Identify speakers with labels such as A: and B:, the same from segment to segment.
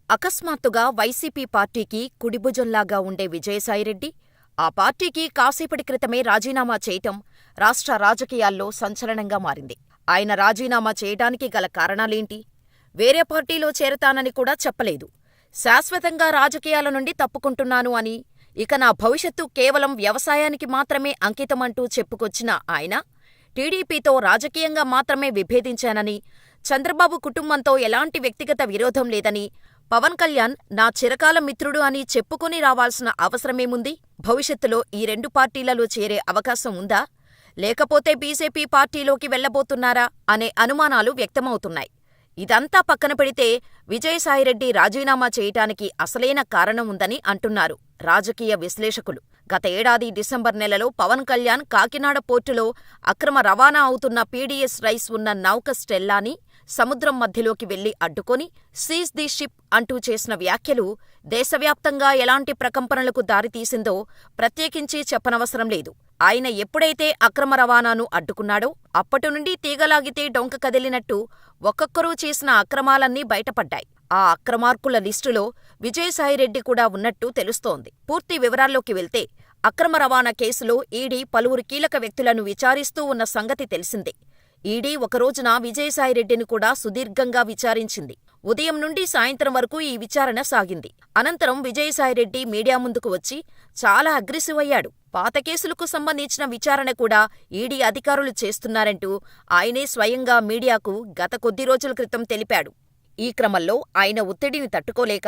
A: అకస్మాత్తుగా వైసీపీ పార్టీకి కుడిభుజంలాగా ఉండే విజయసాయిరెడ్డి, ఆ పార్టీకి కాసేపటి క్రితమే రాజీనామా చేయటం రాష్ట్ర రాజకీయాల్లో సంచలనంగా మారింది. ఆయన రాజీనామా చేయటానికి గల కారణాలేంటి? వేరే పార్టీలో చేరతానని కూడా చెప్పలేదు. శాశ్వతంగా రాజకీయాల నుండి తప్పుకుంటున్నాను అని, ఇక నా భవిష్యత్తు కేవలం వ్యవసాయానికి మాత్రమే అంకితమంటూ చెప్పుకొచ్చిన ఆయన, టీడీపీతో రాజకీయంగా మాత్రమే విభేదించానని, చంద్రబాబు కుటుంబంతో ఎలాంటి వ్యక్తిగత విరోధం లేదని, పవన్ కళ్యాణ్ నా చిరకాల మిత్రుడు అని చెప్పుకొని రావాల్సిన అవసరమేముంది? భవిష్యత్తులో ఈ రెండు పార్టీలలో చేరే అవకాశం ఉందా? లేకపోతే బీజేపీ పార్టీలోకి వెళ్లబోతున్నారా అనే అనుమానాలు వ్యక్తమవుతున్నాయి. ఇదంతా పక్కన పెడితే విజయసాయిరెడ్డి రాజీనామా చేయటానికి అసలైన కారణం ఉందని అంటున్నారు రాజకీయ విశ్లేషకులు. గత ఏడాది డిసెంబర్ నెలలో పవన్ కళ్యాణ్ కాకినాడ పోర్టులో అక్రమ రవాణా అవుతున్న పీడీఎస్ రైస్ ఉన్న నౌక స్టెల్లాని సముద్రం మధ్యలోకి వెళ్లి అడ్డుకొని సీజ్ ది షిప్ అంటూ చేసిన వ్యాఖ్యలు దేశవ్యాప్తంగా ఎలాంటి ప్రకంపనలకు దారితీసిందో ప్రత్యేకించి చెప్పనవసరం లేదు. ఆయన ఎప్పుడైతే అక్రమ రవాణాను అడ్డుకున్నాడో అప్పటినుండి తీగలాగితే డొంక కదిలినట్టు ఒక్కొక్కరూ చేసిన అక్రమాలన్నీ బయటపడ్డాయి. ఆ అక్రమార్కుల లిస్టులో విజయసాయిరెడ్డి కూడా ఉన్నట్టు తెలుస్తోంది. పూర్తి వివరాల్లోకి వెళ్తే అక్రమ రవాణా కేసులో ఈడీ పలువురు కీలక వ్యక్తులను విచారిస్తూ ఉన్న సంగతి తెలిసిందే. ఈడీ ఒకరోజున విజయసాయిరెడ్డిని కూడా సుదీర్ఘంగా విచారించింది. ఉదయం నుండి సాయంత్రం వరకు ఈ విచారణ సాగింది. అనంతరం విజయసాయిరెడ్డి మీడియా ముందుకు వచ్చి చాలా అగ్రెసివ్ అయ్యాడు. పాత కేసులకు సంబంధించిన విచారణ కూడా ఈడీ అధికారులు చేస్తున్నారంటూ ఆయనే స్వయంగా మీడియాకు గత కొద్ది రోజుల క్రితం తెలిపాడు. ఈ క్రమంలో ఆయన ఒత్తిడిని తట్టుకోలేక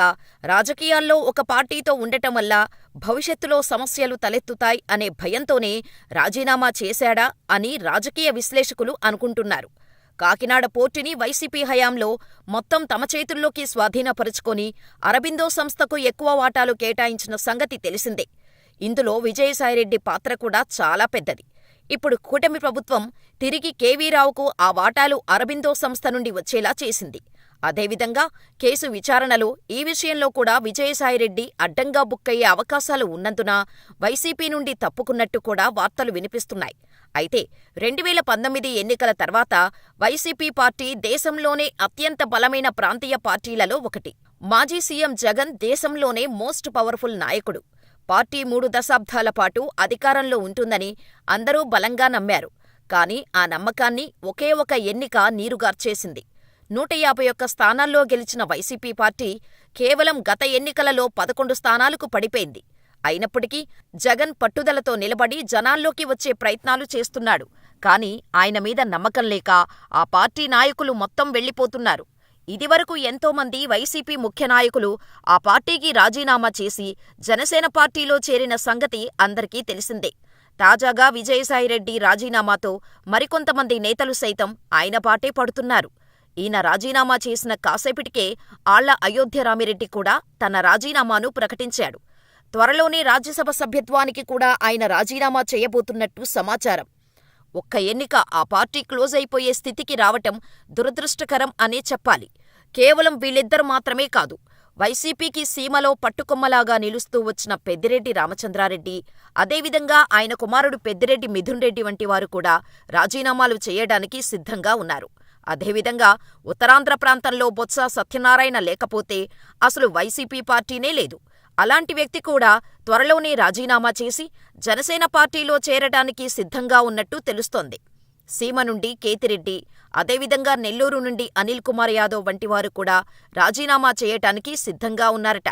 A: రాజకీయాల్లో ఒక పార్టీతో ఉండటం వల్ల భవిష్యత్తులో సమస్యలు తలెత్తుతాయి అనే భయంతోనే రాజీనామా చేశాడా అని రాజకీయ విశ్లేషకులు అనుకుంటున్నారు. కాకినాడ పోర్టుని వైసీపీ హయాంలో మొత్తం తమ చేతుల్లోకి స్వాధీనపరుచుకొని అరబిందో సంస్థకు ఎక్కువ వాటాలు కేటాయించిన సంగతి తెలిసిందే. ఇందులో విజయసాయిరెడ్డి పాత్ర కూడా చాలా పెద్దది. ఇప్పుడు కూటమి ప్రభుత్వం తిరిగి కేవీరావుకు ఆ వాటాలు అరబిందో సంస్థ నుండి వచ్చేలా చేసింది. అదేవిధంగా కేసు విచారణలో ఈ విషయంలో కూడా విజయసాయిరెడ్డి అడ్డంగా బుక్కయ్యే అవకాశాలు ఉన్నందున వైసీపీ నుండి తప్పుకున్నట్టు కూడా వార్తలు వినిపిస్తున్నాయి. అయితే 2019 ఎన్నికల తర్వాత వైసీపీ పార్టీ దేశంలోనే అత్యంత బలమైన ప్రాంతీయ పార్టీలలో ఒకటి. మాజీ సీఎం జగన్ దేశంలోనే మోస్ట్ పవర్ఫుల్ నాయకుడు. పార్టీ 3 దశాబ్దాల పాటు అధికారంలో ఉంటుందని అందరూ బలంగా నమ్మారు. కానీ ఆ నమ్మకాన్ని ఒకే ఒక ఎన్నిక నీరుగార్చేసింది. 151 స్థానాల్లో గెలిచిన వైసీపీ పార్టీ కేవలం గత ఎన్నికలలో 11 స్థానాలకు పడిపోయింది. అయినప్పటికీ జగన్ పట్టుదలతో నిలబడి జనాల్లోకి వచ్చే ప్రయత్నాలు చేస్తున్నాడు. కానీ ఆయన మీద నమ్మకం లేక ఆ పార్టీ నాయకులు మొత్తం వెళ్లిపోతున్నారు. ఇదివరకు ఎంతోమంది వైసీపీ ముఖ్య నాయకులు ఆ పార్టీకి రాజీనామా చేసి జనసేన పార్టీలో చేరిన సంగతి అందరికీ తెలిసిందే. తాజాగా విజయసాయిరెడ్డి రాజీనామాతో మరికొంతమంది నేతలు సైతం ఆయన బాటే పడుతున్నారు. ఈయన రాజీనామా చేసిన కాసేపటికే ఆళ్ల అయోధ్య రామిరెడ్డి కూడా తన రాజీనామాను ప్రకటించాడు. త్వరలోనే రాజ్యసభ సభ్యత్వానికి కూడా ఆయన రాజీనామా చేయబోతున్నట్టు సమాచారం. ఒక్క ఎన్నిక ఆ పార్టీ క్లోజ్ అయిపోయే స్థితికి రావటం దురదృష్టకరం అనే చెప్పాలి. కేవలం వీళ్ళిద్దరు మాత్రమే కాదు, వైసీపీకి సీమలో పట్టుకొమ్మలాగా నిలుస్తూ వచ్చిన పెద్దిరెడ్డి రామచంద్రారెడ్డి, అదేవిధంగా ఆయన కుమారుడు పెద్దిరెడ్డి మిథున్ రెడ్డి వంటి వారు కూడా రాజీనామాలు చేయడానికి సిద్ధంగా ఉన్నారు. అదేవిధంగా ఉత్తరాంధ్ర ప్రాంతంలో బొత్స సత్యనారాయణ లేకపోతే అసలు వైసీపీ పార్టీనే లేదు. అలాంటి వ్యక్తి కూడా త్వరలోనే రాజీనామా చేసి జనసేన పార్టీలో చేరటానికి సిద్ధంగా ఉన్నట్టు తెలుస్తోంది. సీమ నుండి కేతిరెడ్డి, అదేవిధంగా నెల్లూరు నుండి అనిల్ కుమార్ యాదవ్ వంటివారు కూడా రాజీనామా చేయటానికి సిద్ధంగా ఉన్నారట.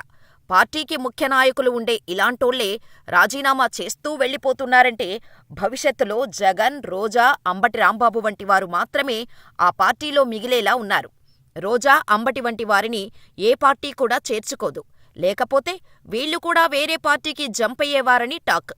A: పార్టీకి ముఖ్య నాయకులు ఉండే ఇలాంటోళ్లే రాజీనామా చేస్తూ వెళ్లిపోతున్నారంటే భవిష్యత్తులో జగన్, రోజా, అంబటి రాంబాబు వంటి వారు మాత్రమే ఆ పార్టీలో మిగిలేలా ఉన్నారు. రోజా, అంబటి వంటి వారిని ఏ పార్టీ కూడా చేర్చుకోదు. లేకపోతే వీళ్లు కూడా వేరే పార్టీకి జంప్ అయ్యేవారని టాక్.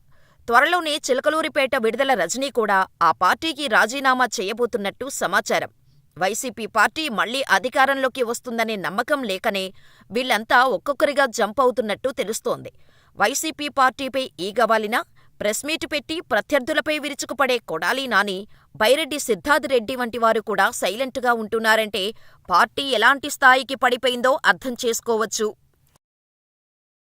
A: త్వరలోనే చిలకలూరిపేట విడుదల రజనీ కూడా ఆ పార్టీకి రాజీనామా చేయబోతున్నట్టు సమాచారం. వైసీపీ పార్టీ మళ్లీ అధికారంలోకి వస్తుందనే నమ్మకం లేకనే వీళ్లంతా ఒక్కొక్కరిగా జంప్ అవుతున్నట్టు తెలుస్తోంది. వైసీపీ పార్టీపై ఈగవాలినా ప్రెస్ మీట్ పెట్టి ప్రత్యర్థులపై విరుచుకుపడే కొడాలి నాని, బైరెడ్డి సిద్ధార్థ్ రెడ్డి వంటి వారు కూడా సైలెంట్గా ఉంటున్నారంటే పార్టీ ఎలాంటి స్థాయికి పడిపోయిందో అర్థం చేసుకోవచ్చు.